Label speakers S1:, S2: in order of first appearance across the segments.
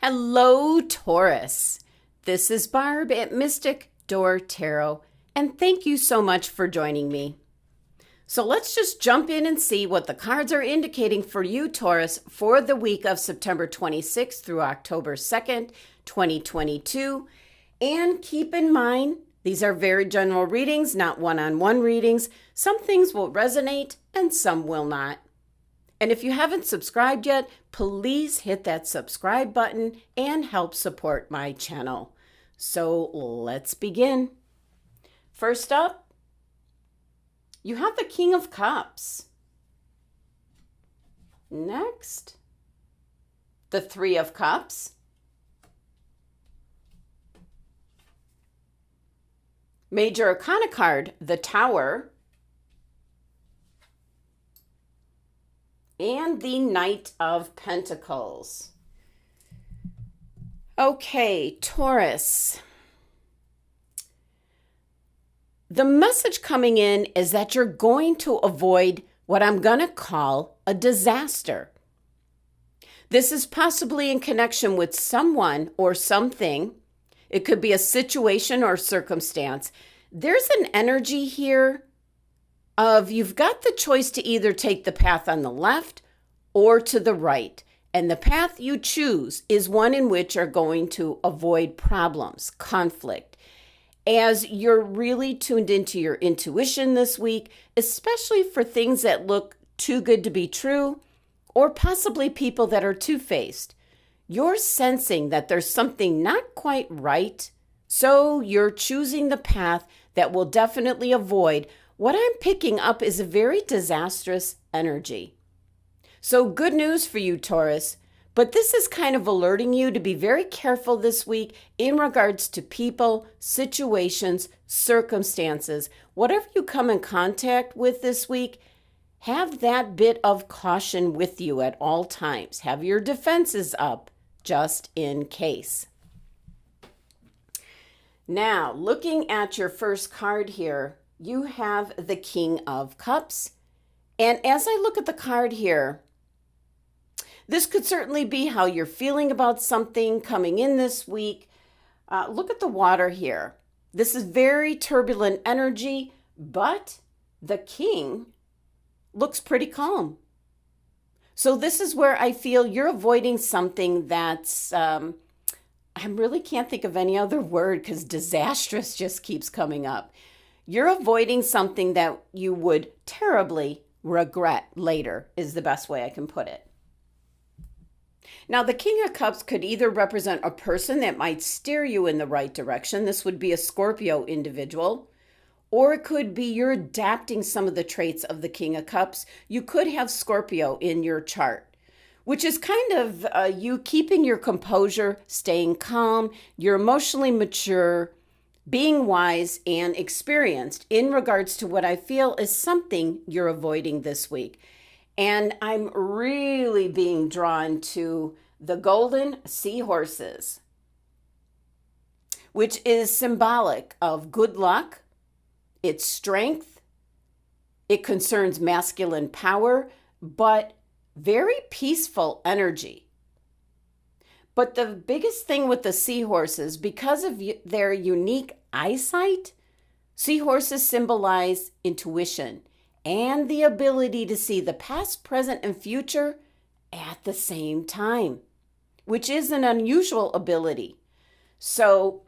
S1: Hello, Taurus. This is Barb at Mystic Door Tarot, and thank you so much for joining me. So let's just jump in and see what the cards are indicating for you, Taurus, for the week of September 26th through October 2nd, 2022. And keep in mind, these are very general readings, not one-on-one readings. Some things will resonate and some will not. And if you haven't subscribed yet, please hit that subscribe button and help support my channel. So let's begin. First up, you have the King of Cups. Next, the Three of Cups. Major Arcana card, the Tower. And the Knight of Pentacles. Okay, Taurus. The message coming in is that you're going to avoid what I'm going to call a disaster. This is possibly in connection with someone or something. It could be a situation or circumstance. There's an energy here of you've got the choice to either take the path on the left or to the right. And the path you choose is one in which you're going to avoid problems, conflict. As you're really tuned into your intuition this week, especially for things that look too good to be true, or possibly people that are two-faced, you're sensing that there's something not quite right. So you're choosing the path that will definitely avoid what I'm picking up is a very disastrous energy. So good news for you, Taurus, but this is kind of alerting you to be very careful this week in regards to people, situations, circumstances. Whatever you come in contact with this week, have that bit of caution with you at all times. Have your defenses up just in case. Now, looking at your first card here, you have the King of Cups. And as I look at the card here, this could certainly be how you're feeling about something coming in this week. Look at the water here. This is very turbulent energy, but the King looks pretty calm. So this is where I feel you're avoiding something that's, I really can't think of any other word because disastrous just keeps coming up. You're avoiding something that you would terribly regret later, is the best way I can put it. Now, the King of Cups could either represent a person that might steer you in the right direction. This would be a Scorpio individual. Or it could be you're adapting some of the traits of the King of Cups. You could have Scorpio in your chart, which is kind of you keeping your composure, staying calm, you're emotionally mature, being wise and experienced in regards to what I feel is something you're avoiding this week. And I'm really being drawn to the golden seahorses, which is symbolic of good luck, its strength, it concerns masculine power, but very peaceful energy. But the biggest thing with the seahorses, because of their unique eyesight, seahorses symbolize intuition and the ability to see the past, present, and future at the same time, which is an unusual ability. So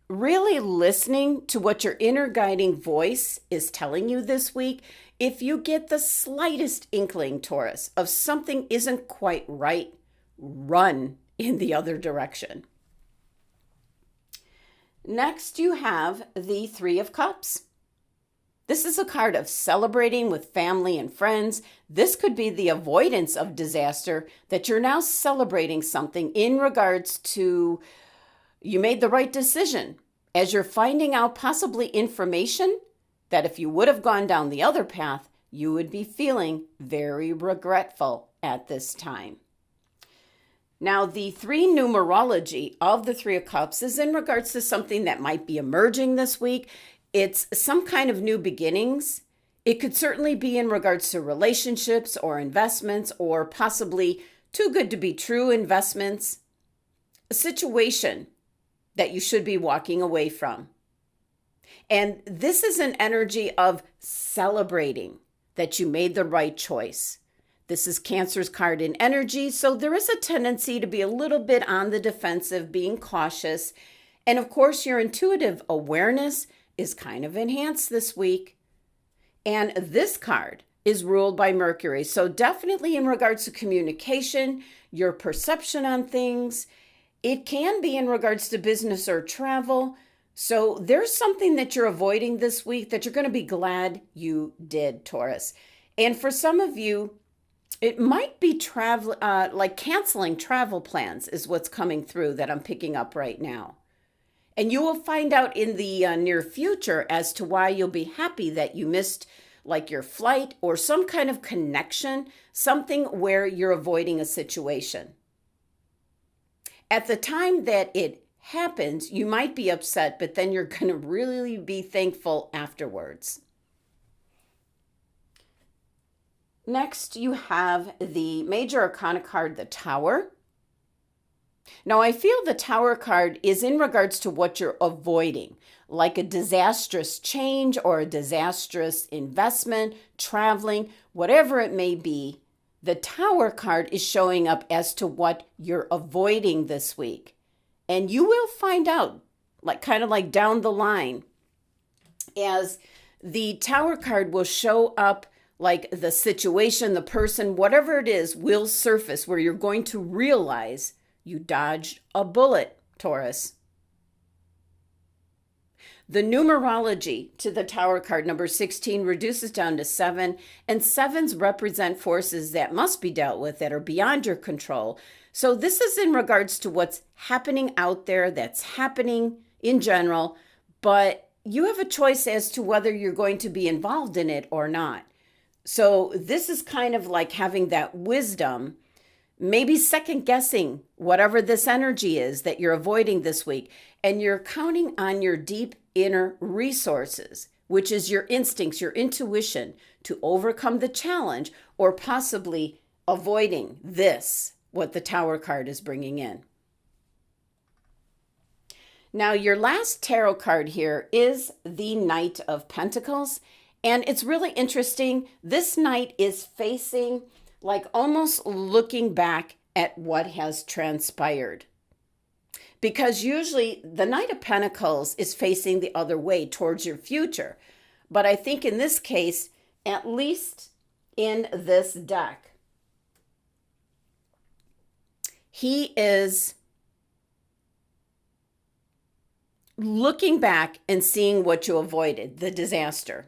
S1: really listening to what your inner guiding voice is telling you this week. If you get the slightest inkling, Taurus, of something isn't quite right, run in the other direction. Next, you have the Three of Cups. This is a card of celebrating with family and friends. This could be the avoidance of disaster, that you're now celebrating something in regards to you made the right decision as you're finding out possibly information that if you would have gone down the other path, you would be feeling very regretful at this time. Now, the three numerology of the Three of Cups is in regards to something that might be emerging this week. It's some kind of new beginnings. It could certainly be in regards to relationships or investments or possibly too good to be true investments. a situation that you should be walking away from. And this is an energy of celebrating that you made the right choice. This is Cancer's card in energy, so there is a tendency to be a little bit on the defensive, being cautious. And of course, your intuitive awareness is kind of enhanced this week. And this card is ruled by Mercury. So definitely in regards to communication, your perception on things, it can be in regards to business or travel. So there's something that you're avoiding this week that you're going to be glad you did, Taurus. And for some of you, it might be travel, like canceling travel plans is what's coming through that I'm picking up right now. And you will find out in the near future as to why you'll be happy that you missed like your flight or some kind of connection, something where you're avoiding a situation. At the time that it happens, you might be upset, but then you're going to really be thankful afterwards. Next, you have the Major Arcana card, the Tower. Now, I feel the Tower card is in regards to what you're avoiding, like a disastrous change or a disastrous investment, traveling, whatever it may be. The Tower card is showing up as to what you're avoiding this week. And you will find out, like kind of like down the line, as the Tower card will show up like the situation, the person, whatever it is, will surface where you're going to realize you dodged a bullet, Taurus. The numerology to the Tower card, number 16, reduces down to 7, and 7s represent forces that must be dealt with that are beyond your control. So this is in regards to what's happening out there, that's happening in general, but you have a choice as to whether you're going to be involved in it or not. So this is kind of like having that wisdom, maybe second guessing whatever this energy is that you're avoiding this week. And you're counting on your deep inner resources, which is your instincts, your intuition to overcome the challenge or possibly avoiding this, what the Tower card is bringing in. Now, your last tarot card here is the Knight of Pentacles. And it's really interesting. This knight is facing, like almost looking back at what has transpired. Because usually the Knight of Pentacles is facing the other way towards your future. But I think in this case, at least in this deck, he is looking back and seeing what you avoided, the disaster.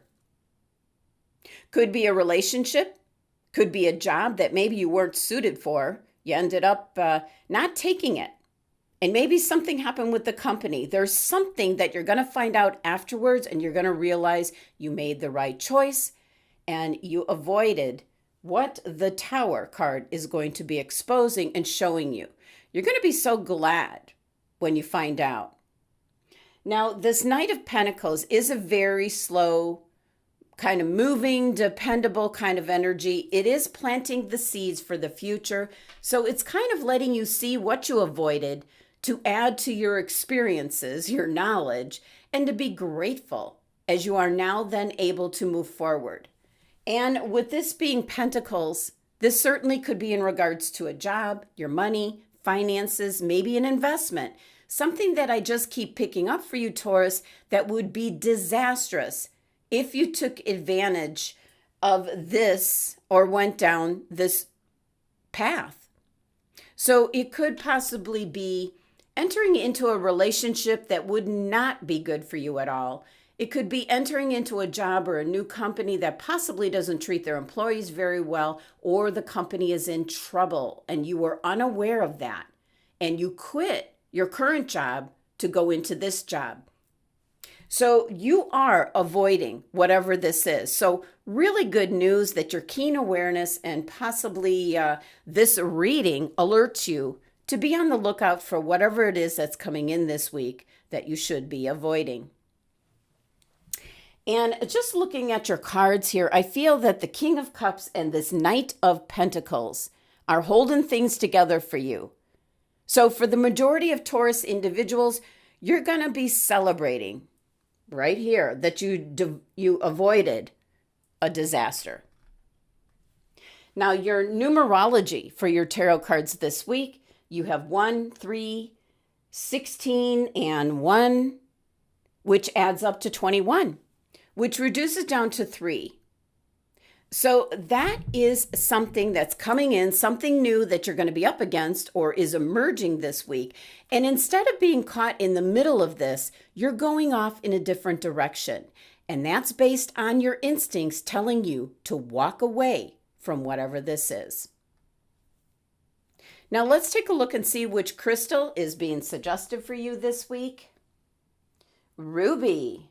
S1: Could be a relationship, could be a job that maybe you weren't suited for. You ended up not taking it. And maybe something happened with the company. There's something that you're going to find out afterwards, and you're going to realize you made the right choice and you avoided what the Tower card is going to be exposing and showing you. You're going to be so glad when you find out. Now, this Knight of Pentacles is a very slow, kind of moving, dependable kind of energy. It is planting the seeds for the future. So it's kind of letting you see what you avoided to add to your experiences, your knowledge, and to be grateful as you are now then able to move forward. And with this being Pentacles, this certainly could be in regards to a job, your money, finances, maybe an investment. Something that I just keep picking up for you, Taurus, that would be disastrous if you took advantage of this or went down this path. So it could possibly be entering into a relationship that would not be good for you at all. It could be entering into a job or a new company that possibly doesn't treat their employees very well, or the company is in trouble and you were unaware of that and you quit your current job to go into this job. So you are avoiding whatever this is. So really good news that your keen awareness and possibly this reading alerts you to be on the lookout for whatever it is that's coming in this week that you should be avoiding. And just looking at your cards here, I feel that the King of Cups and this Knight of Pentacles are holding things together for you. So for the majority of Taurus individuals, you're going to be celebrating right here that you avoided a disaster. Now, your numerology for your tarot cards this week, you have 1, 3, 16, and 1, which adds up to 21, which reduces down to 3. So that is something that's coming in, something new that you're going to be up against or is emerging this week. And instead of being caught in the middle of this, you're going off in a different direction. And that's based on your instincts telling you to walk away from whatever this is. Now let's take a look and see which crystal is being suggested for you this week. Ruby.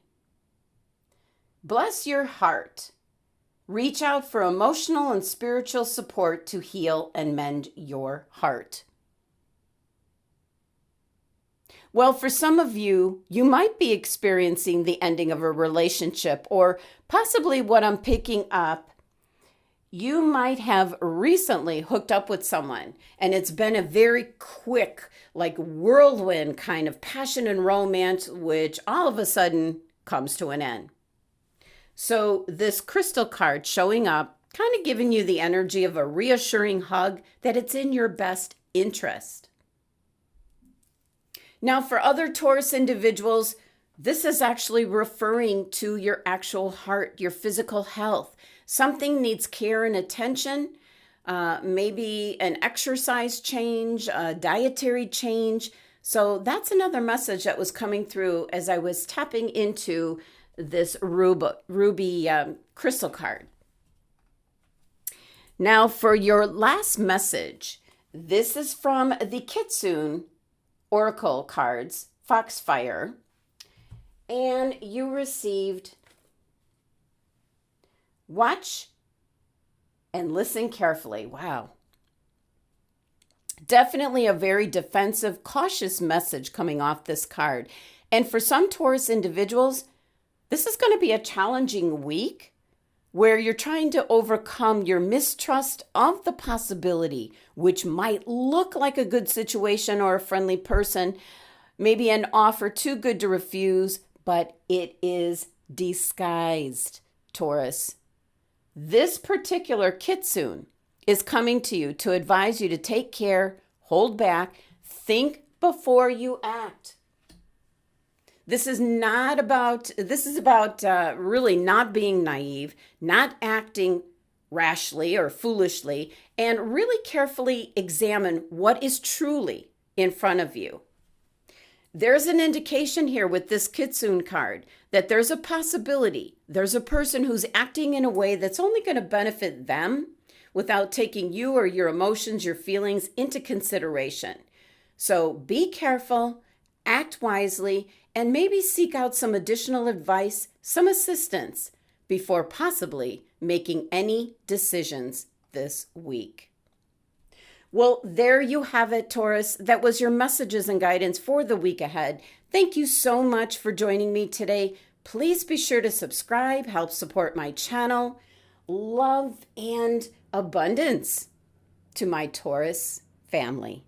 S1: Bless your heart. Reach out for emotional and spiritual support to heal and mend your heart. Well, for some of you, you might be experiencing the ending of a relationship, or possibly what I'm picking up, you might have recently hooked up with someone and it's been a very quick, like whirlwind kind of passion and romance, which all of a sudden comes to an end. So this crystal card showing up, kind of giving you the energy of a reassuring hug that it's in your best interest. Now, for other Taurus individuals, this is actually referring to your actual heart, your physical health. Something needs care and attention, maybe an exercise change, a dietary change. So that's another message that was coming through as I was tapping into this ruby crystal card. Now for your last message, this is from the Kitsune Oracle cards, Foxfire, and you received watch and listen carefully. Wow. Definitely a very defensive, cautious message coming off this card. And for some Taurus individuals, this is going to be a challenging week where you're trying to overcome your mistrust of the possibility, which might look like a good situation or a friendly person, maybe an offer too good to refuse, but it is disguised, Taurus. This particular Kitsune is coming to you to advise you to take care, hold back, think before you act. This is about really not being naive, not acting rashly or foolishly, and really carefully examine what is truly in front of you. There's an indication here with this Kitsune card that there's a possibility, there's a person who's acting in a way that's only going to benefit them without taking you or your emotions, your feelings into consideration. So be careful, act wisely, and maybe seek out some additional advice, some assistance before possibly making any decisions this week. Well, there you have it, Taurus. That was your messages and guidance for the week ahead. Thank you so much for joining me today. Please be sure to subscribe, help support my channel. Love and abundance to my Taurus family.